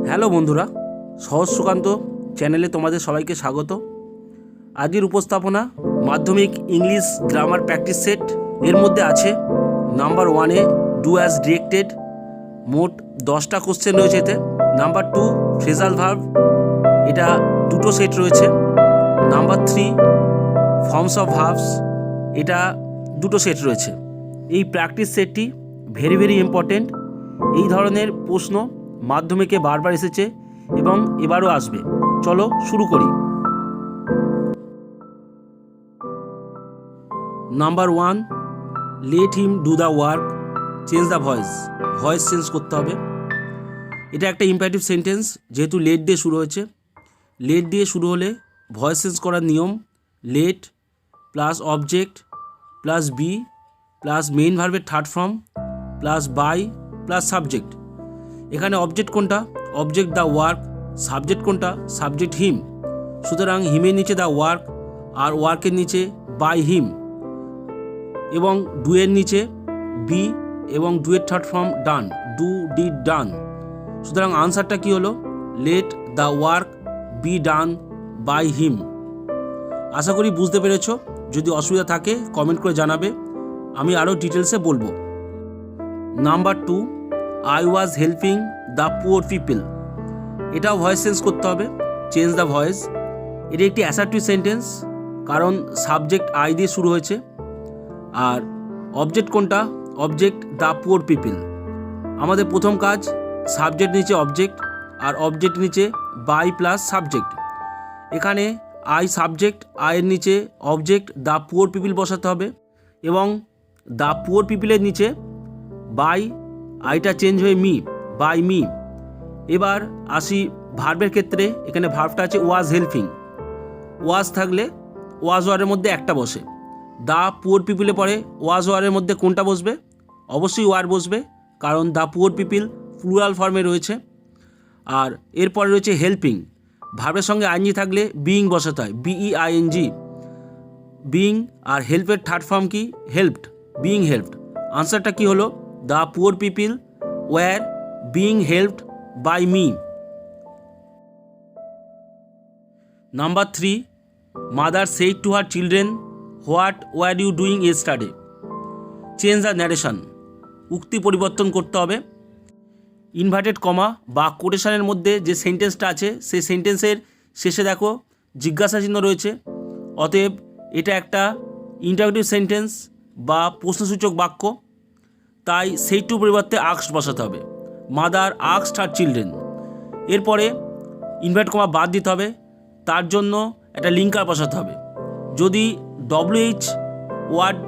Hello বন্ধুরা, সহজ সুকান্ত চ্যানেলে তোমাদের সবাইকে স্বাগত। আজকের উপস্থাপনা মাধ্যমিক ইংলিশ গ্রামার প্র্যাকটিস সেট। এর মধ্যে আছে নাম্বার 1-এ ডু অ্যাজ ডিরেক্টেড, মোট 10টা কোশ্চেন রয়েছে এতে। নাম্বার 2 ফ্রেজাল ভার্ব, এটা 2টো সেট রয়েছে। নাম্বার 3 ফর্মস অফ ভার্বস, এটা 2টো সেট রয়েছে। এই প্র্যাকটিস সেটটি ভেরি ইম্পর্টেন্ট। এই ধরনের প্রশ্ন মাধ্যমিকে বারবার এসেছে এবং এবারও আসবে। চলো শুরু করি। Number 1, let him do the work, change the voice. Voice change করতে হবে। এটা একটা ইম্পারেটিভ সেন্টেন্স, যেহেতু লেট দিয়ে শুরু হয়েছে। লেট দিয়ে শুরু হলে ভয়েস চেঞ্জ করার নিয়ম let plus object plus be plus main ভার্বের third form plus by plus subject. এখানে অবজেক্ট কোনটা? Object the work. সাবজেক্ট কোনটা? Subject him. সুতরাং হিমের নিচে দ্য ওয়ার্ক আর ওয়ার্কের নিচে বাই হিম, এবং ডুয়ের নিচে বি এবং ডুয়ের third form done, do did done. সুতরাং আনসারটা কি হলো? Let the work be done by him. আশা করি বুঝতে পেরেছ। যদি অসুবিধা থাকে কমেন্ট করে জানাবে, আমি আরও ডিটেলসে বলবো। Number 2, I was helping the poor people. এটাও ভয়েস চেঞ্জ করতে হবে, চেঞ্জ দ্য ভয়েস। এটা একটি অ্যাসার্টিভ সেন্টেন্স, কারণ সাবজেক্ট আই দিয়ে শুরু হয়েছে। আর অবজেক্ট কোনটা? Object the poor people. আমাদের প্রথম কাজ সাবজেক্ট নিচে অবজেক্ট আর অবজেক্ট নিচে বাই প্লাস সাবজেক্ট। এখানে আই সাবজেক্ট, আয়ের নিচে অবজেক্ট দ্য পুয়ার পিপল বসাতে হবে, এবং দ্য পুয়ার পিপলের নিচে বাই, আইটা চেঞ্জ হয়ে মি, বাই মি। এবার আসি ভার্বের ক্ষেত্রে। এখানে ভার্বটা আছে ওয়াজ হেল্পিং। ওয়াজ থাকলে ওয়াজ ওয়ারের মধ্যে একটা বসে। দ্য পুয়ার পিপলে পরে ওয়াজ ওয়ারের মধ্যে কোনটা বসবে? অবশ্যই ওয়ার বসবে, কারণ দ্য পুয়ার পিপল প্লুরাল ফর্মে রয়েছে। আর এরপরে রয়েছে হেল্পিং। ভার্বের সঙ্গে আইএনজি থাকলে বিইং বসাতে হয়, বিইআইএনজি, বিইং। আর হেল্পের থার্ড ফর্ম কি? Helped, being helped. আনসারটা কি হলো? The poor people were being helped by me. Number 3, mother said to her children, what were you doing yesterday. Change the narration. উক্তি পরিবর্তন করতে হবে। ইনভার্টেড কমা বা কোটেশনের মধ্যে যে সেন্টেন্সটা আছে সেই সেন্টেন্সের শেষে দেখো জিজ্ঞাসা চিহ্ন রয়েছে। অতএব এটা একটা ইন্টারোগেটিভ সেন্টেন্স বা প্রশ্নসূচক বাক্য, তাই সেইটুর পরিবর্তে আস্কড বসাতে হবে। Mother asked her children. এরপরে ইনভার্ট কমা বাদ দিতে হবে, তার জন্য একটা লিঙ্কার বসাতে হবে। যদি ডব্লিউএইচ ওয়ার্ড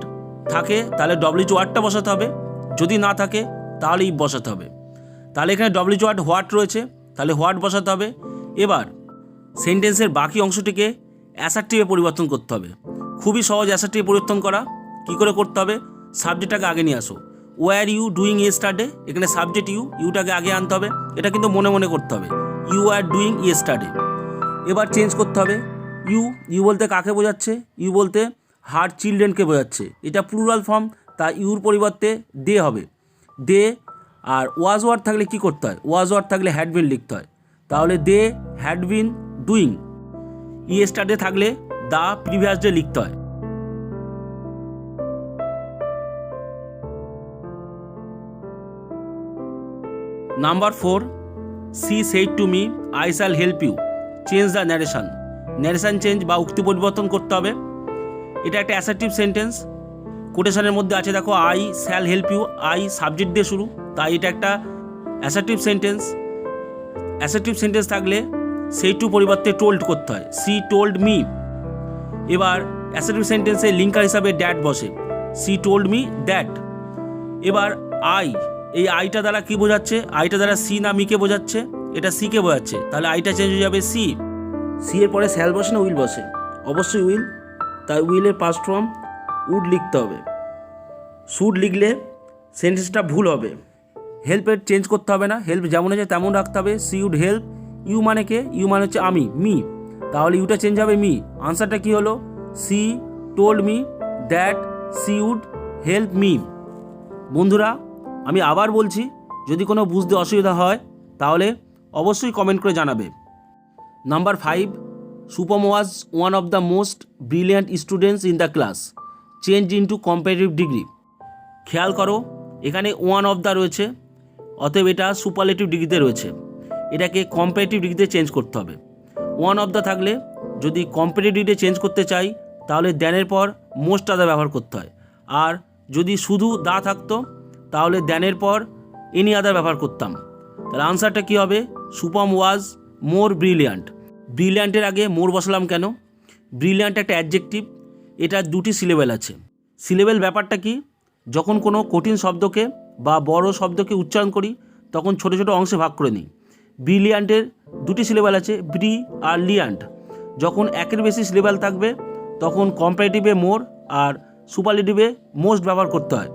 থাকে তাহলে ডব্লিউএইচ ওয়ার্ডটা বসাতে হবে, যদি না থাকে তাহলে ইফ বসাতে হবে। তাহলে এখানে ডব্লিউএইচ ওয়ার্ড হোয়াট রয়েছে, তাহলে হোয়াট বসাতে হবে। এবার সেন্টেন্সের বাকি অংশটিকে অ্যাসার্টিভে পরিবর্তন করতে হবে। খুবই সহজ অ্যাসার্টিভে পরিবর্তন করা। কী করে করতে হবে? সাবজেক্টটাকে আগে নিয়ে আসো। ওয়্যার ইউ ডুইং ইয়েস্টারডে, এখানে সাবজেক্ট ইউ, ইউটাকে আগে আনতে হবে। এটা কিন্তু মনে মনে করতে হবে, ইউ আর ডুইং ইয়েস্টারডে। এবার চেঞ্জ করতে হবে। ইউ বলতে কাকে বোঝাচ্ছে? ইউ বলতে হার চিলড্রেনকে বোঝাচ্ছে। এটা প্লুরাল ফর্ম, তা ইউর পরিবর্তে দে হবে, দে। আর ওয়াজ ওয়ার্ড থাকলে কি করতে হয়? ওয়াজ ওয়ার্ড থাকলে হ্যাড বিন লিখতে হয়। তাহলে they had been doing. Yesterday থাকলে দ্য প্রিভিয়াস ডে লিখতে হয়। Number 4, she said to me I shall help you. Change the narration. Narration change বা উক্তি পরিবর্তন করতে হবে। এটা একটা অ্যাসার্টিভ সেন্টেন্স। কোটেশনের মধ্যে আছে দেখো I shall help you, I subject দিয়ে শুরু, তাই এটা একটা অ্যাসার্টিভ সেন্টেন্স। অ্যাসার্টিভ সেন্টেন্স থাকলে সেইটু পরিবর্তে টোল্ড করতে হয়, সি টোল্ড মি। এবার অ্যাসার্টিভ সেন্টেন্সে লিঙ্কার হিসাবে ড্যাট বসে, সি টোল্ড মি দ্যাট। এবার আই, এই আইটা দ্বারা কি বোঝাচ্ছে? আইটা দ্বারা সি না মিকে বোঝাচ্ছে? এটা সিকে বোঝাচ্ছে, তাহলে আইটা চেঞ্জ হয়ে যাবে সি। সি এর পরে শ্যাল বসে না উইল বসে? অবশ্যই উইল, তাই উইলের পাস্ট ফর্ম উড লিখতে হবে। শুড লিখলে সেন্টেন্সটা ভুল হবে। হেল্পের চেঞ্জ করতে হবে না, হেল্প যেমন আছে তেমন রাখতে হবে। C would help. ইউ মানে কে? ইউ মানে হচ্ছে আমি, মি, তাহলে ইউটা চেঞ্জ হবে মি। আনসারটা কি হলো? She told me that she would help me. বন্ধুরা, আমি আবার বলছি, যদি কোনো বুঝতে অসুবিধা হয় তাহলে অবশ্যই কমেন্ট করে জানাবে। Number 5, Shubham was one of the most brilliant students in the class, change into comparative degree. খেয়াল করো, এখানে ওয়ান অফ দ্য রয়েছে, অতএব এটা সুপারলেটিভ ডিগ্রিতে রয়েছে, এটাকে কম্পারেটিভ ডিগ্রিতে চেঞ্জ করতে হবে। ওয়ান অফ দ্য থাকলে যদি কম্পারেটিভ ডিগ্রিতে চেঞ্জ করতে চাই তাহলে দ্যানের পর মোস্ট আদার ব্যবহার করতে হয়, আর যদি শুধু দা থাকতো তাহলে দ্যানের পর এনি আদার ব্যবহার করতাম। তাহলে আনসারটা কী হবে? শুভম ওয়াজ মোর ব্রিলিয়ান্ট। ব্রিলিয়ান্টের আগে মোর বসালাম কেন? ব্রিলিয়ান্ট একটা অ্যাডজেক্টিভ, এটা দুটি সিলেবেল আছে। সিলেবেল ব্যাপারটা কি? যখন কোনো কঠিন শব্দকে বা বড় শব্দকে উচ্চারণ করি তখন ছোট ছোট অংশে ভাগ করে নিই। ব্রিলিয়ান্টের দুটি সিলেবেল আছে, ব্রি আর লিয়ান্ট। যখন একের বেশি সিলেবেল থাকবে তখন কম্পারেটিভে মোর আর সুপারলেটিভে মোস্ট ব্যবহার করতে হয়।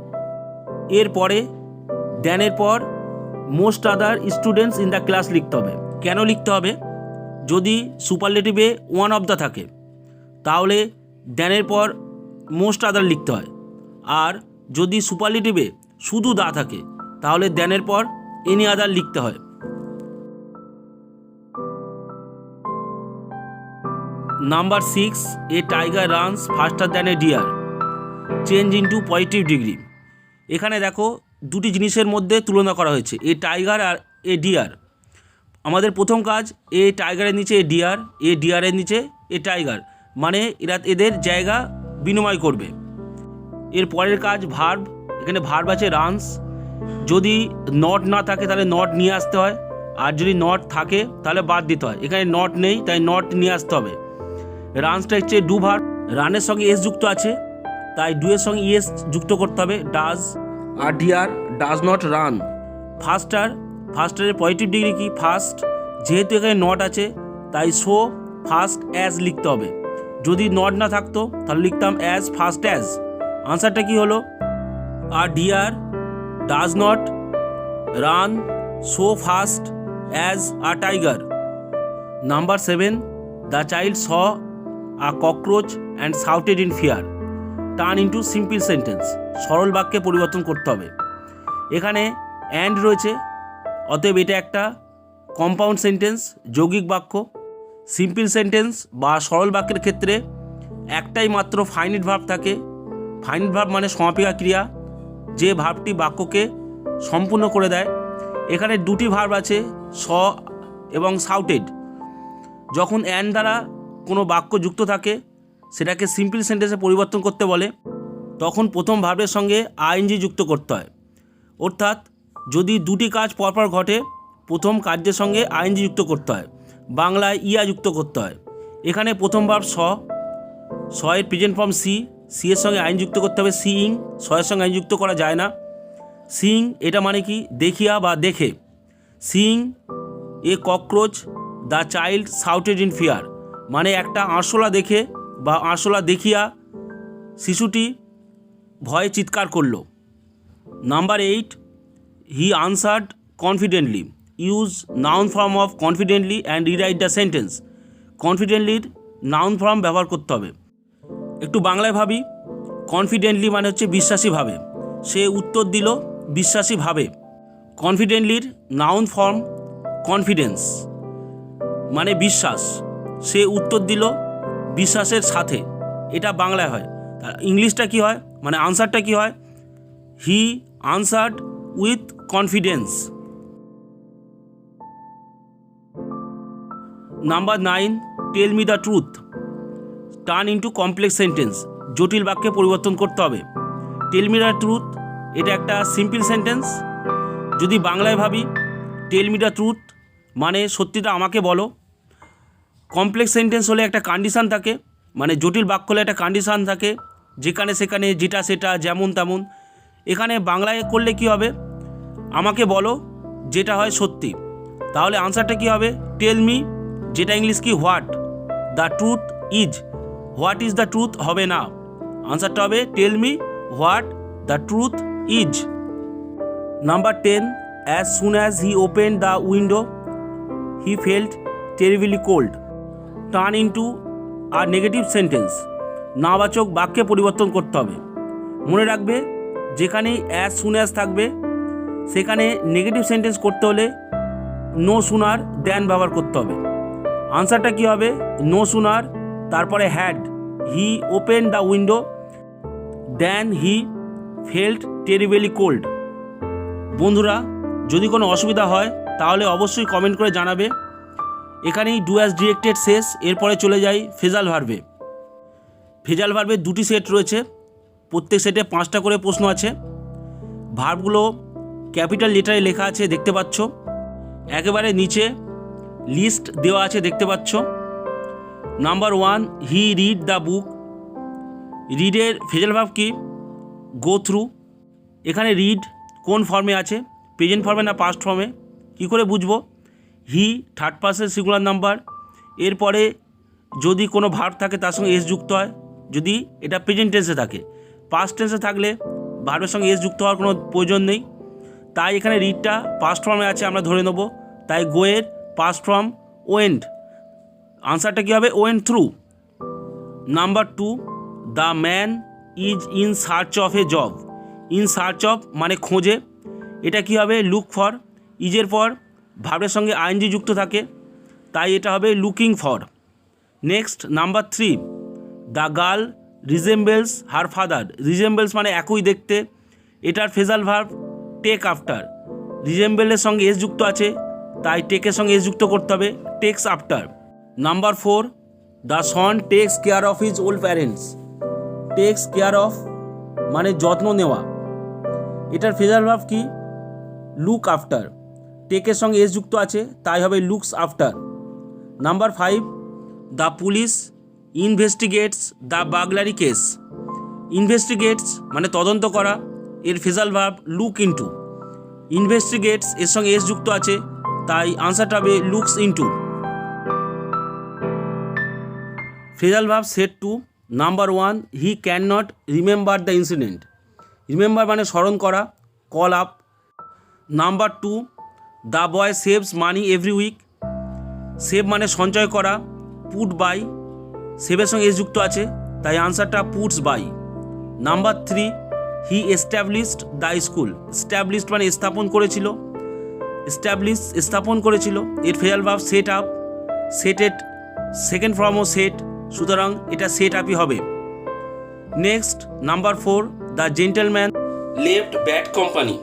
এরপরে দ্যানের পর most other students in the class লিখতে হবে। কেন লিখতে হবে? যদি সুপারলেটিভে ওয়ান অফ দ্য থাকে তাহলে দ্যানের পর মোস্ট আদার লিখতে হয়, আর যদি সুপারলেটিভে শুধু দা থাকে তাহলে দ্যানের পর এনি আদার লিখতে হয়। Number 6, a tiger runs faster than a deer, change into positive degree. এখানে দেখো দুটি জিনিসের মধ্যে তুলনা করা হয়েছে, a tiger R a deer. আমাদের প্রথম কাজ, এ টাইগারের নিচে এ ডিয়ার, এ ডিয়ারের নিচে এ টাইগার, মানে এরা এদের জায়গা বিনিময় করবে। এর পরের কাজ ভার্ব, এখানে ভার্ব আছে রানস। যদি নট না থাকে তাহলে নট নিয়ে আসতে হয়, আর যদি নট থাকে তাহলে বাদ দিতে হয়। এখানে নট নেই তাই নট নিয়ে আসতে হবে। রানসটা হচ্ছে ডু ভার্ব, রানের সঙ্গে এস যুক্ত আছে তাই ডু এর সঙ্গে ইএস যুক্ত করতে হবে, ডাজ। আর ডিয়ার ডাজ নট রান। ফাস্টারের পজিটিভ ডিগ্রি কি? ফার্স্ট। যেহেতু এখানে নট আছে তাই সো ফার্স্ট অ্যাজ লিখতে হবে। যদি নট না থাকতো তাহলে লিখতাম অ্যাজ ফার্স্ট অ্যাজ। আনসারটা কি হলো? আর deer does not run so fast as a tiger. Number 7, the child saw a cockroach and shouted in fear, turn into simple sentence. সরল বাক্যে পরিবর্তন করতে হবে। এখানে অ্যান্ড রয়েছে, অতএব এটা একটা কম্পাউন্ড সেন্টেন্স, যৌগিক বাক্য। সিম্পল সেন্টেন্স বা সরল বাক্যের ক্ষেত্রে একটাই মাত্র ফাইনিট ভার্ব থাকে। ফাইনিট ভার্ব মানে সমাপিকা ক্রিয়া, যে ভার্বটি বাক্যকে সম্পূর্ণ করে দেয়। এখানে দুটি ভার্ব আছে, স এবং শাউটেড। যখন অ্যান্ড দ্বারা কোনো বাক্য যুক্ত থাকে সেটাকে সিম্পল সেন্টেন্সে পরিবর্তন করতে বলে, তখন প্রথম ভার্বের সঙ্গে আইএনজি যুক্ত করতে হয়। অর্থাৎ যদি দুটি কাজ পরপর ঘটে প্রথম কার্যের সঙ্গে আইএনজি যুক্ত করতে হয়, বাংলায় ইয়া যুক্ত করতে হয়। এখানে প্রথম ভার্ব স এর প্রেজেন্ট ফর্ম সি এর সঙ্গে আইন যুক্ত করতে হবে সিইং, স এর সঙ্গে আইন যুক্ত করা যায় না। সিইং এটা মানে কি? দেখিয়া বা দেখে। Seeing a cockroach the child shouted in fear, মানে একটা আরশোলা দেখে বা আরশোলা দেখিয়া শিশুটি ভয়ে চিৎকার করল। Number 8, he answered confidently, use noun form of confidently and rewrite the sentence. কনফিডেন্টলির নাউন ফর্ম ব্যবহার করতে হবে। একটু বাংলায় ভাবি। কনফিডেন্টলি মানে হচ্ছে বিশ্বাসীভাবে, সে উত্তর দিল বিশ্বাসীভাবে। কনফিডেন্টলির নাউন ফর্ম কনফিডেন্স, মানে বিশ্বাস, সে উত্তর দিল বিশ্বাসের সাথে। এটা বাংলায় হয়। ইংলিশটা কি হয়, মানে আনসারটা কি হয়? He answered with confidence. Number 9, tell me the truth, turn into complex sentence. জটিল বাক্যে পরিবর্তন করতে হবে। টেল মি দ্য ট্রুথ এটা একটা সিম্পল সেন্টেন্স। যদি বাংলায় ভাবি, টেল মি দ্য ট্রুথ মানে সত্যিটা আমাকে বলো। কমপ্লেক্স সেন্টেন্স হলে একটা কন্ডিশান থাকে, মানে জটিল বাক্য হলে একটা কন্ডিশান থাকে, যেখানে সেখানে যেটা সেটা যেমন তেমন। এখানে বাংলায় করলে কি হবে? আমাকে বলো যেটা হয় সত্যি। তাহলে আনসারটা কি হবে? টেল মি, যেটা ইংলিশ কি what the truth is. What is the truth হবে না, আনসারটা হবে tell me what the truth is. Number 10, as soon as he open the window he felt terribly cold, turn into আর negative sentence. নাবাচক বাক্যে পরিবর্তন করতে হবে। মনে রাখবে, যেখানেই অ্যাজ সুন অ্যাজ থাকবে সেখানে নেগেটিভ সেন্টেন্স করতে হলে নো সুনার দেন ব্যবহার করতে হবে। আনসারটা কী হবে? নো সুনার, তারপরে had he open the window then he felt terribly cold. বন্ধুরা, যদি কোনো অসুবিধা হয় তাহলে অবশ্যই কমেন্ট করে জানাবে। এখানেই ডু অ্যাজ ডিরেক্টেড শেষ। এরপরে চলে যাই ফ্রেজাল ভার্বে। ফ্রেজাল ভার্বের দুটি সেট রয়েছে, প্রত্যেক সেটে 5টা করে প্রশ্ন আছে। ভার্বগুলো ক্যাপিটাল লেটারে লেখা আছে, দেখতে পাচ্ছ। একেবারে নিচে লিস্ট দেওয়া আছে, দেখতে পাচ্ছ। Number 1, he read the book. রিডের ফ্রেজাল ভার্ব কি? Go through. এখানে রিড কোন ফর্মে আছে, প্রেজেন্ট ফর্মে না পাস্ট ফর্মে? কী করে বুঝবো? He third person singular number. এরপরে যদি কোনো ভার্ব থাকে তার সঙ্গে এস যুক্ত হয়, যদি এটা প্রেজেন্ট টেন্সে থাকে। পাস্ট টেন্সে থাকলে ভার্বের সঙ্গে এস যুক্ত হওয়ার কোনো প্রয়োজন নেই। তাই এখানে রিডটা পাস্ট ফর্মে আছে, আমরা ধরে নেব। তাই গোয়ের পাস্ট ফর্ম ওয়েন্ট। আনসারটা কী হবে? Went through. Number 2, the man is in search of A job. In search of মানে খোঁজে, এটা কী হবে? Look for. ইজের পর ভার্বের সঙ্গে আইএনজি যুক্ত থাকে, তাই এটা হবে looking for. Next number 3, the girl resembles her father. Resembles মানে একই দেখতে, এটার ফ্রেজাল ভার্ব টেক আফটার। রিজেম্বলের সঙ্গে এস যুক্ত আছে, তাই টেকের সঙ্গে এস যুক্ত করতে হবে, takes after. Number 4, the son takes care of his old parents. Takes care of মানে যত্ন নেওয়া, এটার ফ্রেজাল ভার্ব কি? Look after. টেকের সঙ্গে এস যুক্ত আছে, তাই হবে looks after. Number 5, the police investigates the burglary case. Investigates মানে তদন্ত করা, এর phrasal verb look into. Investigates এর সঙ্গে এস যুক্ত আছে, তাই আনসারটা হবে looks into. Phrasal verb set 2। Number 1, he can not remember the incident. Remember মানে স্মরণ করা, call up. Number 2, the boy saves money every week. Save মানে সঞ্চয় করা, পুট বাই। সেভের সঙ্গে এস যুক্ত আছে, তাই আনসারটা puts by. Number 3, he established the school. Established মানে স্থাপন করেছিল, স্থাপন করেছিল। এর ফ্রেজাল ভার্ব সেট আপ। সেটেড সেকেন্ড ফর্মও সেট, সুতরাং এটা সেট আপই হবে। Next number 4, the gentleman left bad company.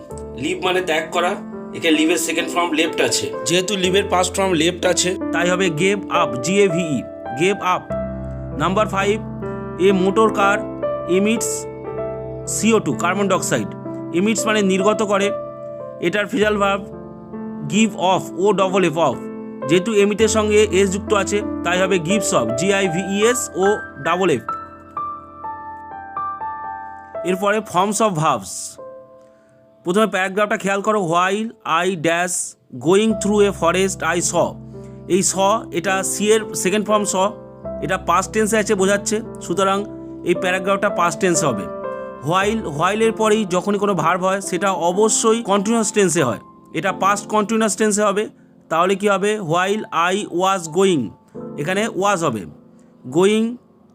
Leave মানে ত্যাগ করা, এখানে লিভের সেকেন্ড ফর্ম লেফট আছে, যেহেতু লিভের পাস্ট ফর্ম লেফট আছে তাই হবে gave up, GAVE, gave up. Number 5, a motor car emits CO2, carbon dioxide. Emits মানে নির্গত করে, এটার phrasal verb give off, OFF off. যেহেতু এমিটের সঙ্গে এস যুক্ত আছে, তাই হবে গিভস অফ, GIVESOFF। এরপরে ফর্মস অফ ভার্বস। প্রথমে প্যারাগ্রাফটা খেয়াল করো। While I dash going through a forest I saw. এই স এটা সি এর সেকেন্ড ফর্ম স, এটা পাস্ট টেন্সে আছে বোঝাচ্ছে, সুতরাং এই প্যারাগ্রাফটা পাস্ট টেন্সে হবে। হোয়াইলের পরেই যখনই কোনো ভার্ব হয় সেটা অবশ্যই কন্টিনিউয়াস টেন্সে হয়, এটা পাস্ট কন্টিনিউয়াস টেন্সে হবে। তাহলে কি হবে? হোয়াইল আই ওয়াজ গোয়িং, এখানে ওয়াজ হবে। Going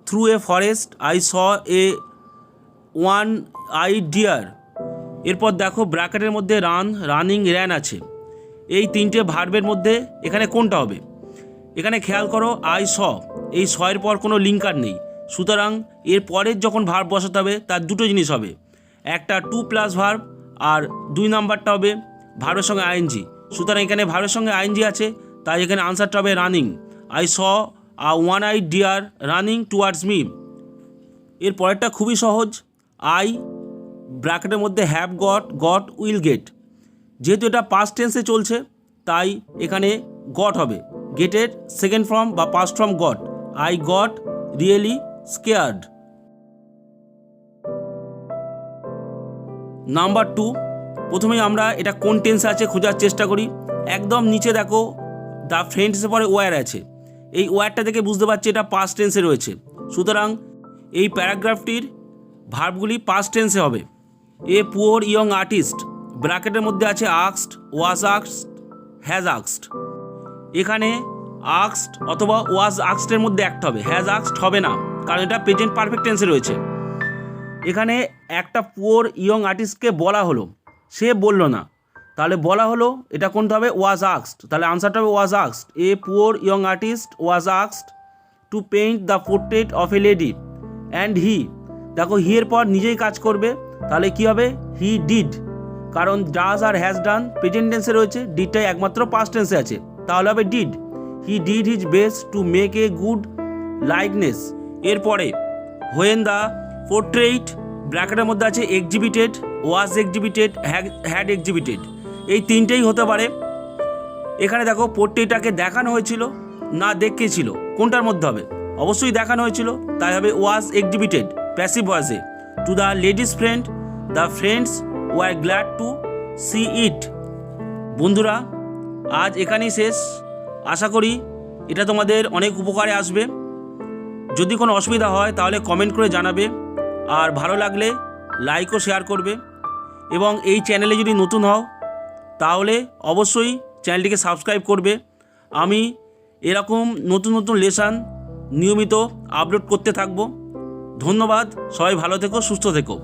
through a forest I saw a one I deer. এরপর দেখো ব্র্যাকেটের মধ্যে রান, রানিং, র্যান আছে। এই তিনটে ভার্বের মধ্যে এখানে কোনটা হবে? এখানে খেয়াল করো আই স, এই স এর পর কোনো লিঙ্কার নেই, সুতরাং এর পরের যখন ভার্ব বসাতে হবে তার দুটো জিনিস হবে, একটা টু প্লাস ভার্ব আর 2 নাম্বারটা হবে ভার্বের সঙ্গে আইএনজি। সুতরাং এখানে ভার্বের সঙ্গে আইএনজি আছে, তাই এখানে আনসারটা হবে running. I saw a one I deer running towards me. এর পরেরটা খুবই সহজ। আই ব্র্যাকেটের মধ্যে হ্যাভ গট উইল গেট। যেহেতু এটা পাস্ট টেন্সে চলছে তাই এখানে গট হবে। গেটের সেকেন্ড ফর্ম বা past form goat. I got really scared. Number 2, প্রথমেই আমরা এটা কোন টেন্সে আছে খোঁজার চেষ্টা করি। একদম নিচে দেখো দ্য ফ্রেন্ডসের পরে ওয়্যার আছে, এই ওয়্যারটা দেখে বুঝতে পারছি এটা পাস্ট টেন্সে রয়েছে, সুতরাং এই প্যারাগ্রাফটির ভার্বগুলি পাস্ট টেন্সে হবে। এ পুয়ার ইয়ং আর্টিস্ট, ব্র্যাকেটের মধ্যে আছে আক্সড, ওয়াজ আক্সড, হ্যাজ আক্সড। এখানে আক্সড অথবা ওয়াজ আক্সডের মধ্যে একটা হবে, হ্যাজ আক্সড হবে না, কারণ এটা প্রেজেন্ট পারফেক্ট টেন্সে রয়েছে। এখানে একটা পুয়ার ইয়ং আর্টিস্টকে বলা হলো, সে বলল না, তাহলে বলা হলো এটা কোনটা হবে, ওয়াজ আস্কড। তাহলে আনসারটা হবে was asked. A poor young artist was asked to paint the portrait of a lady and he, দেখো হি এর পর নিজেই কাজ করবে, তাহলে কি হবে, হি ডিড, কারণ ডাজ আর হ্যাজ ডান প্রেজেন্ট টেন্সে রয়েছে, ডিডটাই একমাত্র পাস্ট টেন্সে আছে, তাহলে হবে did. He did his best to make a good likeness. এরপরে হোয়েন দ্য পোর্ট্রেট, ব্র্যাকেটের মধ্যে আছে এক্সিবিটেড, ওয়াজ এক্সিবিটেড, হ্যাড এক্সিবিটেড, এই তিনটেই হতে পারে। এখানে দেখো পোর্ট্রেটটাকে দেখানো হয়েছিল না দেখিয়েছিল, কোনটার মধ্যে হবে, অবশ্যই দেখানো হয়েছিল, তাই হবে ওয়াজ এক্সিবিটেড প্যাসিভ ভয়েসে। To the lady's friend, the friends were glad to see it. বন্ধুরা আজ এখানেই শেষ, আশা করি এটা তোমাদের অনেক উপকারে আসবে। যদি কোনো অসুবিধা হয় তাহলে কমেন্ট করে জানাবে, আর ভালো লাগলে লাইক ও শেয়ার করবে, এবং এই চ্যানেলে যদি নতুন হও তাহলে অবশ্যই চ্যানেলটিকে সাবস্ক্রাইব করবে। আমি এরকম নতুন নতুন লেসন নিয়মিত আপলোড করতে থাকব। ধন্যবাদ, সবাই ভালো থেকো, সুস্থ থেকো।